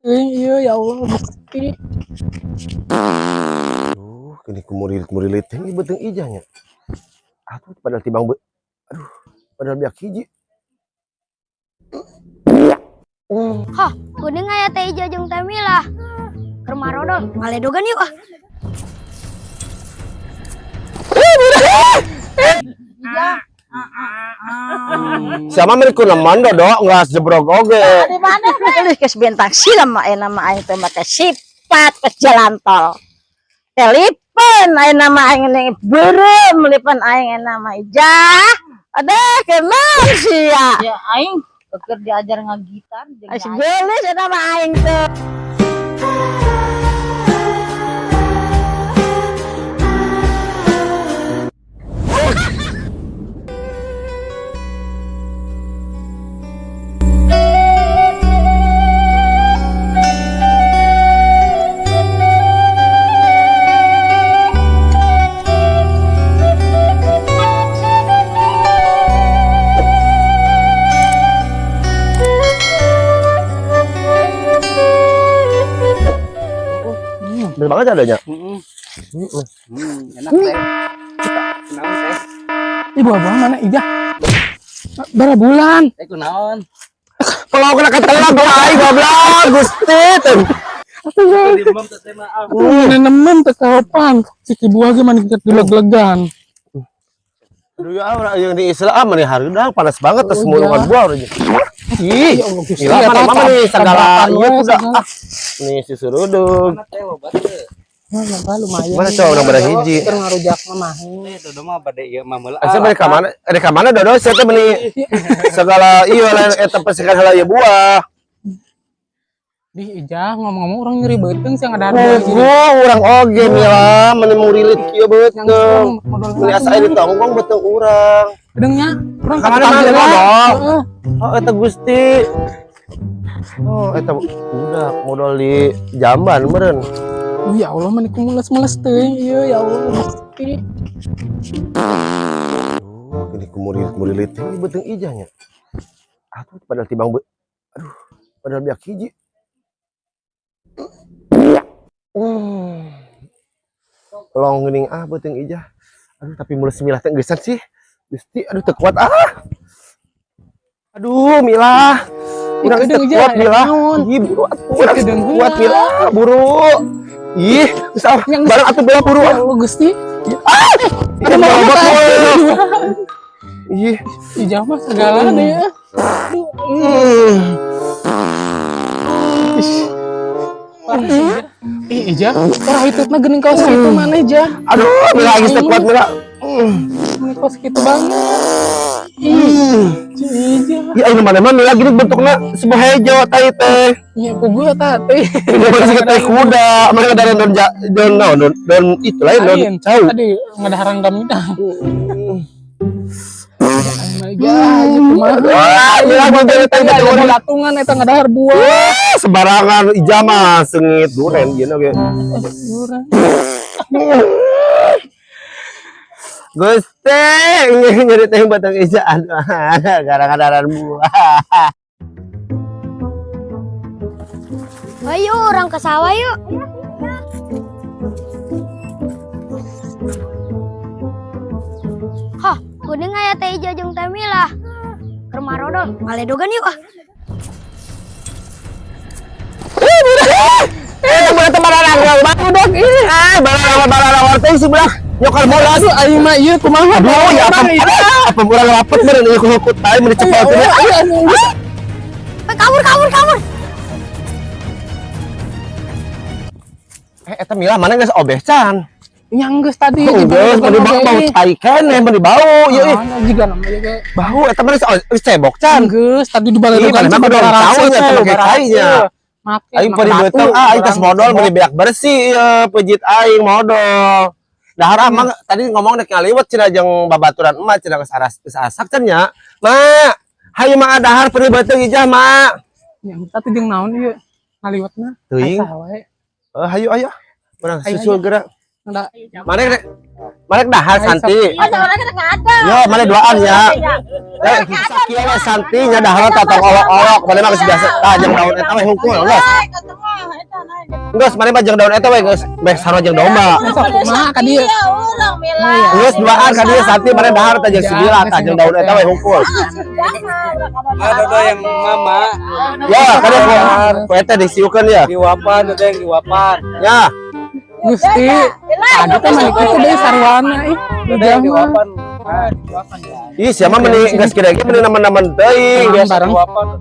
Iya ya Allah Gusti. Kini kumurilit ini beteng ijanya. Atuh padahal tibang aduh, padahal biak hiji. Hah, kuning aya teh ijo jeung teh Milah. Keur marodol, ngaledogan yuk ah. Siapa mereka naman dodo nggak jebrok oge. Di mana geus geus bentang silam mah nama aing teh mah sifat ke jalan tol. Telepon aing nama aing nih beureum telepon aing nama Ijah. Ada keman sia. Ya aing keur diajar ngagitar jeung Ais geulis nama aing teh. Bener banget adanya. Enak teh. Kunaon teh? Ih buah-buah mana Ijah? Berapa bulan? Teh kunaon? Kalau kena ketelan gua aing goblok Gusti. Dimam teh maaf. Nenem teh kapan? Ciki buah ge mani geleg-gelegan. Aduh ya yang di Islam nih harga panas banget terus mulungan buah urang. Ih, gila mana nih segala ieu udah. Nih si surudung. Mana teh lobat teh? Nah, lumayan. Mana coba urang bada hiji. Keur ngarujak mah mah. Dodo mah bade ieu mah meula. Asa balik ka mana? Ka mana dodo saya teh beli segala ieu lain eta persikan heula ieu buah. Di Ijah ngomong-ngomong orang nyeri beuteung sih ngadar Urang oge mila meni murilit kieu beuteung. Meni asa aya ditonggong beuteung urang. Gedengnya urang Ka mana mah ngomong. Oh eta Gusti. Oh eta udah modal di Jamban meureun. Oh ya Allah mani kumules-mules teuing ieu ya Allah Gusti. Kini kumurilit ini beuteung ijanya. Atuh padahal tibang aduh, padahal biak hiji. Long geuning beuteung ijah. Aduh tapi mulus milah teh geusan sih. Gusti aduh teu kuat Aduh milah. Urang teu kuat milah. Ih buru atuh urang teu kuat milah, buru. Ih, geus barang atuh bela buru. Ya Allah Gusti. Ada robot Ih, Ijah mah segala deh ya. Ijah, orang itu mah geuning kaos kitu mana Ijah? aduh, milah geus teu kuat milah. Geuning kaos kitu banget. Ijah. Ya ini mana mah milah gini bentuknya sebuah hejo tai teh. Ya ku gua tadi. Ini masih teh kuda, mana ada don itu lain don jauh. Tadi ngadahar gamidang. Milah bentuknya teh Ada latungan eta ngadahar buah. sembarangan ijama sengit duren ieu oge. Gusti, nyeri teh batang ijaan. Gara-gara buah. Ayo orang ke sawah yuk. Hah, kuning aya teh ijo jeung teh Milah. Keur marodol, ngaledogan yuk ah. Barang baru ini. Barang teh sebelah nyokal molas. Aduh aing mah ieu kumaha? Aduh ya apa urang lapet meureun ieu hukut teh meni cepet teh. Kabur. Eta milah mana geus obesan. Yang geus tadi Geus meni bau cai keneh meni bau ieu ih. Jiga namanya ge. Bau eta mah geus cebok can. Geus tadi di baladogan Mah kudu tahu nya teh make cainya. Aing pari beuteung aing tes modal meni beak bersih ieu pejit aing modal. Dahar mah tadi ngomong dek ngaliwat cenah jeung babaturan emak cenah geus asak cenah nya. Mak, hayu mah dahar pari beuteung ijah mak. Yang tadi jeung naon ieu? Ngaliwatna. Teuing. Asa wae. Hayu aya. Urang susul geura. Mana dahar Santi. Ada orang kita nggak ada. Yo, mana duaan ya. Sakieu we Santi nya dahar tatong olok-olok, mana mah geus biasa. Tah jeung daun eta we hungkul, geus. Geus, mana mah jeung daun eta we geus beh sarua jeung domba. Kumaha ka dieu? Urang mila. Geus duaan ka dieu Santi mana dahar teh jeung sigila tah jeung daun eta we hungkul. Ada yang mama Ya, kada ku eta disiukeun ya. diwapan, ada yang diwapan. Ya. Gusti, aduh teh mah kitu deui sarwana ih. Ada yang diwapan. Ih, siapa meni geus kira-kira meni naman-naman teuing Bareng. biasa. Diwapan.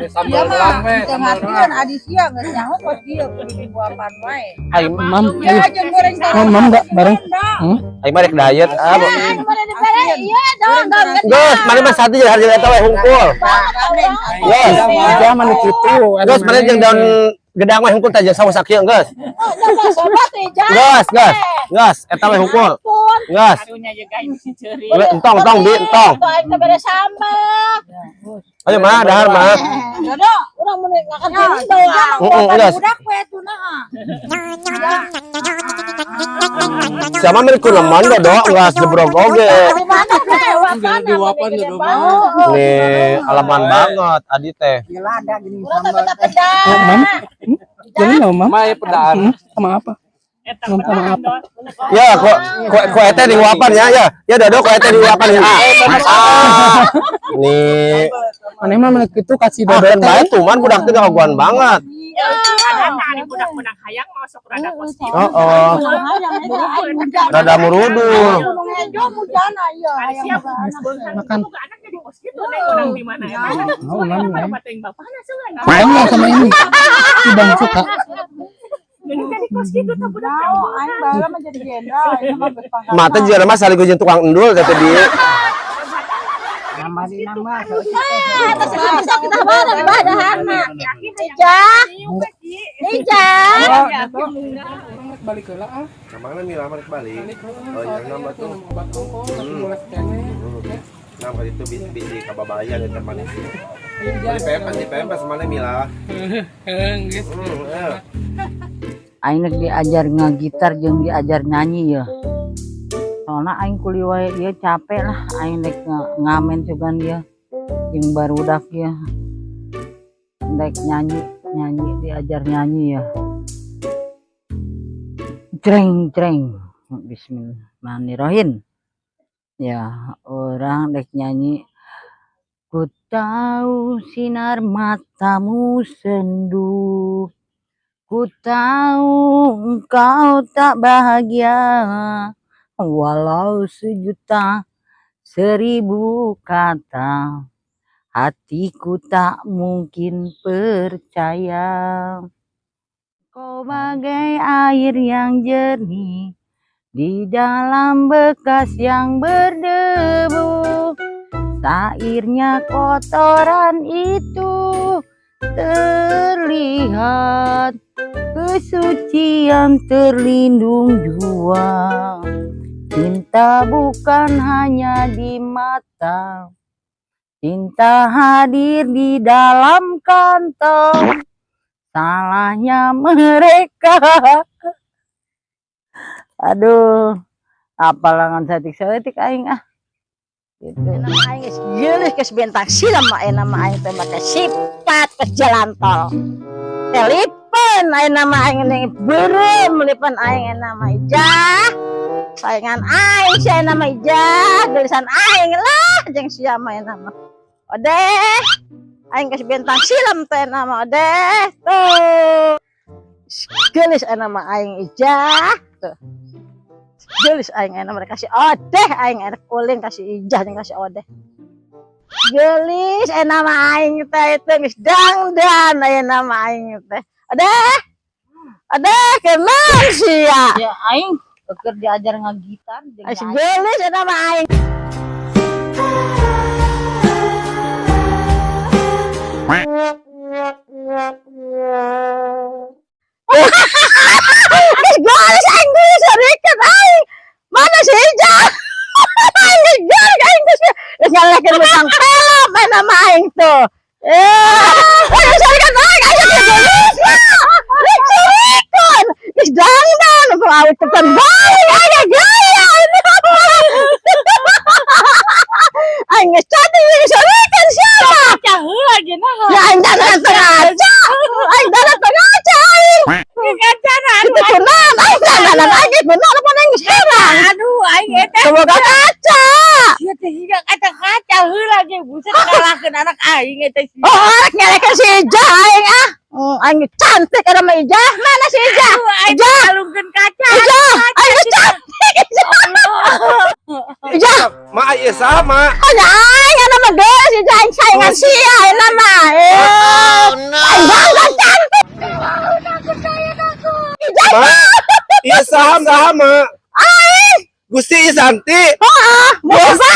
Sambal gelang we. Tengahkan adisia nggak nyaho pas dia beli buapan wae. Ai Mam, Ya aja goreng mam enggak bareng. ai mah rek diet. Ah, Iya dong, geus, mana mah Santi jeung hareujeung eta we hungkul. Geus. Aja mah nu kitu. Geus, mana jeung daun gedang we hungkul tah jeung sawo sakieu geus. Geus, eta we hungkul. Geus. Entong bi, entong. Ayo mah dahar mah. Dodo, urang mun ngakan teh doang. Geus. Budak we tuh nah. Siapa meni kunaman dodo geus jebrog oge. Diwapan dodo mah. Nih, alaman banget adi teh. Mam. Jadi mau mam. Mai pedaan. Sama apa? Sama apa? Ya, kok eta diwapan ya. Ya dodo kok eta diwapan ya. Nih, Maneh mah mah kitu kasih ah dodo kan bae tuman budak teh gaguan banget. budak-budak hayang masuk rada kostum. Oh. Rada murudul. Makan. Anak jadi kos gitu neng di mana ya. Oh, nang. Bapaknya suka enggak. Main sama ini. Ibang suka. Jadi kos gitu tuh budak. Aing baru menjadi jenderal, ini mah geus pangkat. Mata jeung mah salih jeung tukang endul kata dia. Nama di nama. Bisa kita bareng badahana. Ija. Balik heula ah. Camangna mila balik balik. Oh, yang nama tuh. Nama itu bisi kababayan eta manis. Di pempas mana mila. Geus. Aing diajar ngagitar jeung diajar nyanyi ya. Soalnya aing kuliah wae ieu capek lah aing dek ngamen coban dia jeung barudak ya. Dek nyanyi diajar nyanyi ya. Jreng. Bismillahirrahmanirrahim. Ya, orang dek nyanyi. Ku tahu sinar matamu sendu. Ku tahu engkau tak bahagia, walau 1.000.000 kata, hatiku tak mungkin percaya. Kau bagai air yang jernih di dalam bekas yang berdebu. Sairnya kotoran itu terlihat, kesucian terlindung jua. Cinta bukan hanya di mata, cinta hadir di dalam kantong. Salahnya mereka. Aduh, apalangan setik aing ah. Gitu. Nama aing geus geuleuh geus bentang silam mah nama aing teh make sifat ke jalan tol. Telepon aing nama aing ning beureum lipan aing nama Ija. Saingan aing sia nama Ija, geulisan aing lah jeung sia mah nama. Odeh. Aing geus bentang silam teh nama Odeh. Tuh. Geuleuh nama aing Ija. Tuh. Gelis aing enak mereka kasih odeh aing enak kuling kasih ijah jeung kasih odeh. Gelis enak mah aing teh itu geus dangdan aya nama aing teh. Odeh. Odeh keman sia. Ya aing keur diajar ngagitar jeung Ais gelis enak mah aing. Gelis aing gelis reket aing. Mana si Ija? Aing gelis aing geus ngalekeun utang film nama aing tuh. Aing sarekat aing gelis. Gelis. Geus dangdan, awit tepan aing cantik ada mah Ijah. Mana si Ijah? Ijah, Kalungkeun kaca. Ijah, aing cantik. Ijah, Ma ieu sama. hanya aing ada mah geus Ijah aing saingan sia ayeuna mah. Aing bangga cantik. Ijah, Ma ieu sama. aing. Gusti Isanti. Heeh, bosa.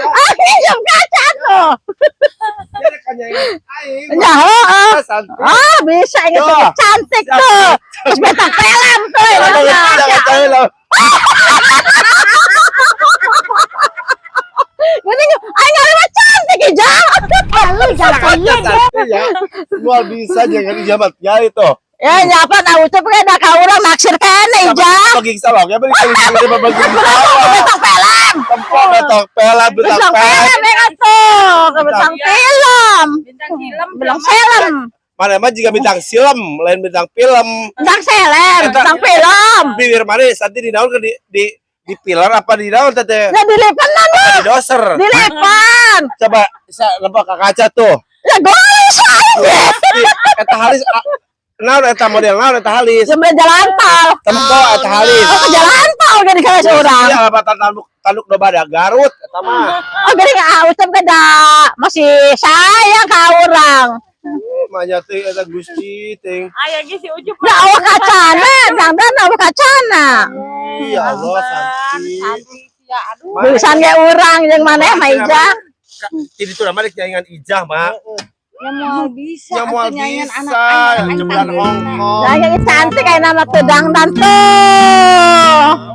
Aing jeung kaca tuh. Jadi kanyangan aing. Ya, heeh. Santi. Ah, bisa ini Tuh. tuh cantik tuh. Terus bentang film tuh. Mending aing ngalih cantik Ija. Lu jangan iya deh. Ya. Luar bisa jangan dijabat ya itu. Ya nyapa na ucap ke da ka urang naksir kene Ija. Bagi salok ya bagi kali bagi Bentang film. Tempo betok pela Bentang film ya tuh. Bentang film. Bintang film. Bentang film. mana mah juga bintang film lain bintang film. Bentang film. Bentang film. Bibir manis nanti di daun ke di pilar apa di daun teh? Ya dilipan Apa di doser? Dilipan. Coba saya lempar ke kaca tuh. Ya gois aja. Eta halis naon eta model naon eta halis? Jember jalan tol. Tempo eta halis. Oh ke jalan tol gini kalau seorang. Iya apa tanduk domba ada Garut eta mah. Oh gini ucap ke da masih sayang ka urang. Manya teh eta Gusti ting. Aya ge si Ucup. Ya awak kacana, dangdan awak kacana. Ya Allah Santi. Ya aduh. Tulisan ge urang jeung maneh mah Ija. Jadi itu namanya nyanyian Ijah mak. Ya mau bisa. Ya mau atuh nyanyian bisa. anak-anak. Jembelan Hongkong. Ya yang cantik kayak nama tuh dangdan tuh.